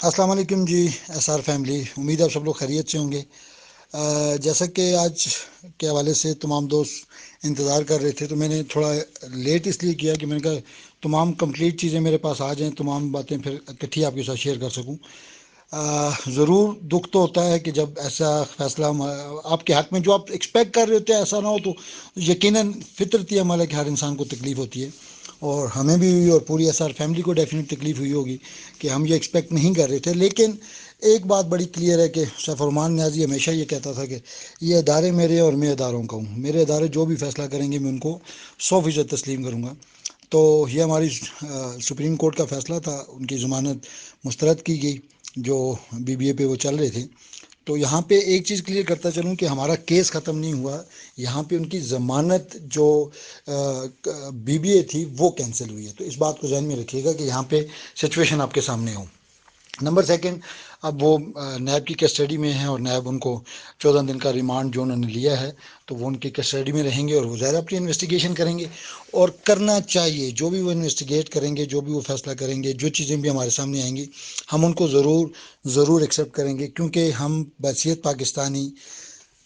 अस्सलाम वालेकुम जी। SR family, उम्मीद है आप सब लोग खैरियत से होंगे। जैसा कि आज के हवाले से तमाम दोस्त इंतज़ार कर रहे थे, तो मैंने थोड़ा लेट इसलिए किया कि मैंने कहा तमाम कंप्लीट चीज़ें मेरे पास आ जाएं, तमाम बातें फिर इकट्ठी आपके साथ शेयर कर सकूं। ज़रूर दुख तो होता है कि जब ऐसा फ़ैसला आपके हक़ में जो आप एक्सपेक्ट कर रहे होते हैं ऐसा ना हो, तो यकीनन फितरती अमल है कि हर इंसान को तकलीफ़ होती है, और हमें भी हुई और पूरी SR फैमिली को डेफिनेट तकलीफ़ हुई होगी कि हम ये एक्सपेक्ट नहीं कर रहे थे। लेकिन एक बात बड़ी क्लियर है कि सफ़रमान न्याज़ी हमेशा ये कहता था कि ये अदारे मेरे और मैं अदारों का हूँ, मेरे अदारे जो भी फ़ैसला करेंगे मैं उनको 100% तस्लीम करूँगा। तो ये हमारी सुप्रीम कोर्ट का फ़ैसला था, उनकी ज़मानत मुस्तरद की गई जो BBA पे वो चल रहे थे। तो यहाँ पे एक चीज़ क्लियर करता चलूँ कि हमारा केस ख़त्म नहीं हुआ, यहाँ पे उनकी ज़मानत जो BBA थी वो कैंसिल हुई है। तो इस बात को ध्यान में रखिएगा कि यहाँ पे सिचुएशन आपके सामने हो। नंबर सेकंड, अब वो नैब की कस्टडी में है और नैब उनको 14 दिन का रिमांड जो उन्होंने लिया है, तो वो उनकी कस्टडी में रहेंगे और वो ज़ाहिर अपनी इन्वेस्टिगेशन करेंगे। और करना चाहिए, जो भी वो इन्वेस्टिगेट करेंगे, जो भी वो फैसला करेंगे, जो चीज़ें भी हमारे सामने आएंगी, हम उनको ज़रूर एक्सेप्ट करेंगे, क्योंकि हम बहसीत पाकिस्तानी,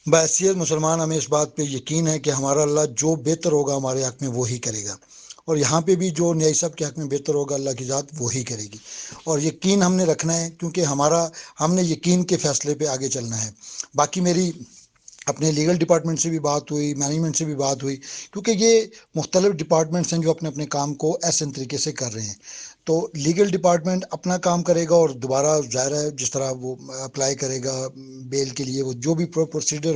बहसीत मुसलमान, हमें इस बात पे यकीन है कि हमारा अल्लाह जो बेहतर होगा हमारे हक़ में वो ही करेगा। और यहाँ पे भी जो न्याय साहब के हक़ में बेहतर होगा अल्लाह की ज़ात वो ही करेगी। और यकीन हमने रखना है, क्योंकि हमने यकीन के फ़ैसले पे आगे चलना है। बाकी मेरी अपने लीगल डिपार्टमेंट से भी बात हुई, मैनेजमेंट से भी बात हुई, क्योंकि ये मुख्तलिफ डिपार्टमेंट्स हैं जो अपने अपने काम को ऐसे तरीके से कर रहे हैं। तो लीगल डिपार्टमेंट अपना काम करेगा और दोबारा ज़ाहिर है जिस तरह वो अप्लाई करेगा बेल के लिए, वो जो भी प्रोसीजर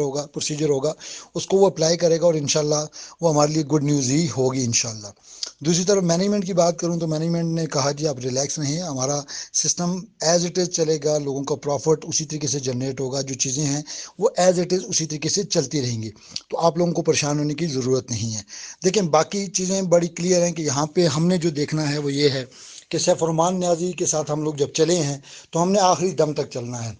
होगा उसको वो अप्लाई करेगा, और इंशाल्लाह वो हमारे लिए गुड न्यूज़ ही होगी इंशाल्लाह। दूसरी तरफ मैनेजमेंट की बात करूं तो मैनेजमेंट ने कहा जी आप रिलैक्स रहें, हमारा सिस्टम एज इट इज़ चलेगा, लोगों का प्रॉफिट उसी तरीके से जनरेट होगा, जो चीज़ें हैं वो एज इट इज़ उसी तरीके से चलती रहेंगी, तो आप लोगों को परेशान होने की ज़रूरत नहीं है। देखिए बाकी चीज़ें बड़ी क्लियर हैं कि यहाँ पे हमने जो देखना है वो ये है कि सैफुरमान न्याजी के साथ हम लोग जब चले हैं तो हमने आखिरी दम तक चलना है।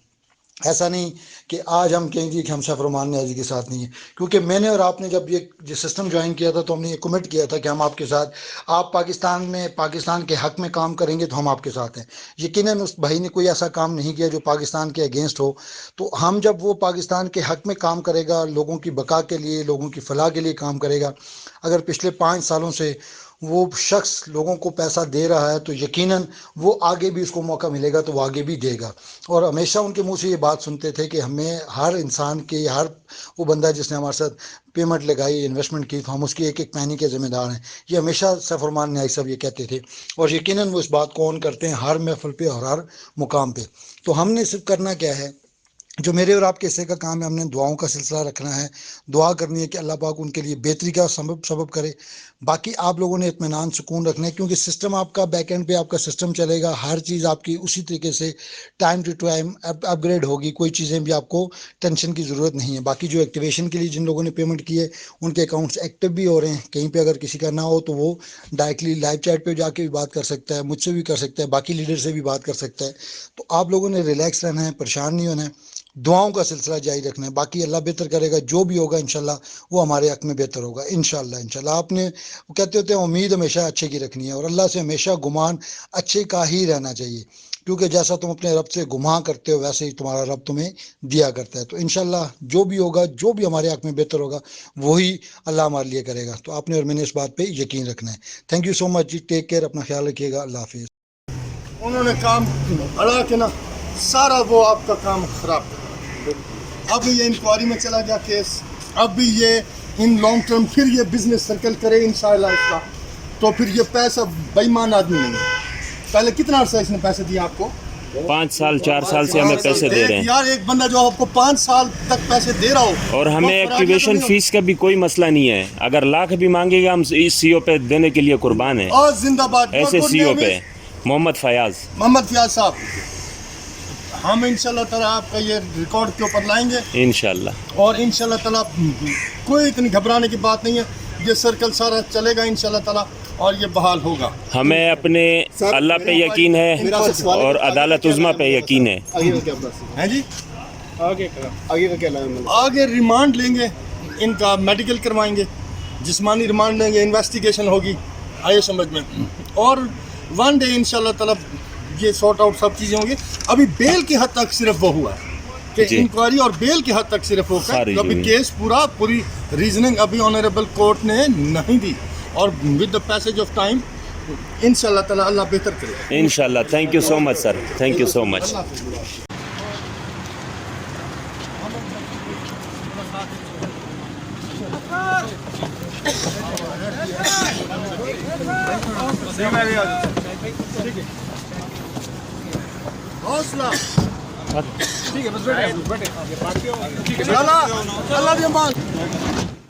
ऐसा नहीं कि आज हम कहेंगे कि हम सैफुरमान न्याजी के साथ नहीं है, क्योंकि मैंने और आपने जब ये सिस्टम ज्वाइन किया था तो हमने ये कमिट किया था कि हम आपके साथ, आप पाकिस्तान में पाकिस्तान के हक़ में काम करेंगे तो हम आपके साथ हैं। यकीनन उस भाई ने कोई ऐसा काम नहीं किया जो पाकिस्तान के अगेंस्ट हो, तो हम जब वो पाकिस्तान के हक़ में काम करेगा, लोगों की बका के लिए, लोगों की फलाह के लिए काम करेगा, अगर पिछले 5 सालों से वो शख्स लोगों को पैसा दे रहा है तो यकीनन वो आगे भी उसको मौका मिलेगा तो वो आगे भी देगा। और हमेशा उनके मुंह से ये बात सुनते थे कि हमें हर इंसान के, हर वो बंदा जिसने हमारे साथ पेमेंट लगाई, इन्वेस्टमेंट की, तो हम उसकी एक एक पैनी के ज़िम्मेदार हैं। ये हमेशा सैफुरमान न्याई साहब ये कहते थे, और यकीनन वो इस बात को ऑन करते हैं हर महफिल पे और हर मुकाम पे। तो हमने सिर्फ करना क्या है, जो मेरे और आपके हिस्से का काम है, हमने दुआओं का सिलसिला रखना है, दुआ करनी है कि अल्लाह पाक उनके लिए बेहतरी का सबब करे। बाकी आप लोगों ने इत्मीनान सुकून रखना है, क्योंकि सिस्टम आपका बैक एंड पे आपका सिस्टम चलेगा, हर चीज़ आपकी उसी तरीके से टाइम टू टाइम अपग्रेड होगी, कोई चीज़ें भी आपको टेंशन की ज़रूरत नहीं है। बाकी जो एक्टिवेशन के लिए जिन लोगों ने पेमेंट की है उनके अकाउंट्स एक्टिव भी हो रहे हैं, कहीं पर अगर किसी का ना हो तो वो डायरेक्टली लाइव चैट पर जाके भी बात कर सकता है, मुझसे भी कर सकता है, बाकी लीडर से भी बात कर सकता है। तो आप लोगों ने रिलैक्स रहना है, परेशान नहीं होना है, दुआओं का सिलसिला जारी रखना है। बाकी अल्लाह बेहतर करेगा, जो भी होगा इंशाल्लाह वो हमारे हक़ में बेहतर होगा इंशाल्लाह। आपने वो कहते होते हैं उम्मीद हमेशा अच्छे की रखनी है, और अल्लाह से हमेशा गुमान अच्छे का ही रहना चाहिए, क्योंकि जैसा तुम अपने रब से गुमान करते हो वैसे ही तुम्हारा रब तुम्हें दिया करता है। तो इंशाल्लाह जो भी होगा, जो भी हमारे हक़ में बेहतर होगा वही अल्लाह हमारे लिए करेगा। तो आपने और मैंने इस बात पर यकीन रखना है। थैंक यू सो मच जी, टेक केयर, अपना ख्याल रखिएगा, अल्लाह हाफिज़। उन्होंने काम अड़ा के ना सारा वो आपका काम खराब कर। अब ये इंक्वायरी में चला गया केस, अब भी ये इन लॉन्ग टर्म फिर ये बिजनेस सर्कल करे इंशाल्लाह इसका, तो फिर ये पैसा बेईमान आदमी नहीं है। पहले कितना अर्सा इसने पैसे दिए आपको? 5 साल 4 साल से हमें पैसे दे रहे हैं यार। एक बंदा जो आपको 5 साल तक पैसे दे रहा हो, और हमें एक्टिवेशन फीस का भी कोई मसला नहीं है। अगर लाख भी मांगेगा हम इस CEO पे देने के लिए कुर्बान है। और जिंदाबाद ऐसे CEO पे मोहम्मद फयाज साहब, हम इंशाल्लाह ताला आपका ये रिकॉर्ड के ऊपर लाएंगे इंशाल्लाह, और इंशाल्लाह ताला कोई इतनी घबराने की बात नहीं है। ये सर्कल सारा चलेगा इंशाल्लाह ताला और ये बहाल होगा। हमें अपने अल्लाह पे यकीन है और अदालत उज़्मा पे यकीन है। हैं जी, आगे रिमांड लेंगे, इनका मेडिकल करवाएंगे, जिस्मानी रिमांड लेंगे, इन्वेस्टिगेशन होगी, आइए समझ में। और वन डे इंशाल्लाह ताला ये सॉर्ट आउट सब चीज़ें होंगी। अभी बेल की हद तक सिर्फ वो हुआ है कि जी। इंक्वायरी और बेल की हद तक सिर्फ होगा, खारिज तो अभी हुई। केस पूरी रीजनिंग अभी ऑनरेबल कोर्ट ने नहीं दी, और with the passage of time इंशाल्लाह ताला अल्लाह बेहतर करे। इंशाल्लाह। Thank you so much sir, thank you so much. हौसला ठीक है, बस बैठे, अल्लाह अल्लाह की अमान।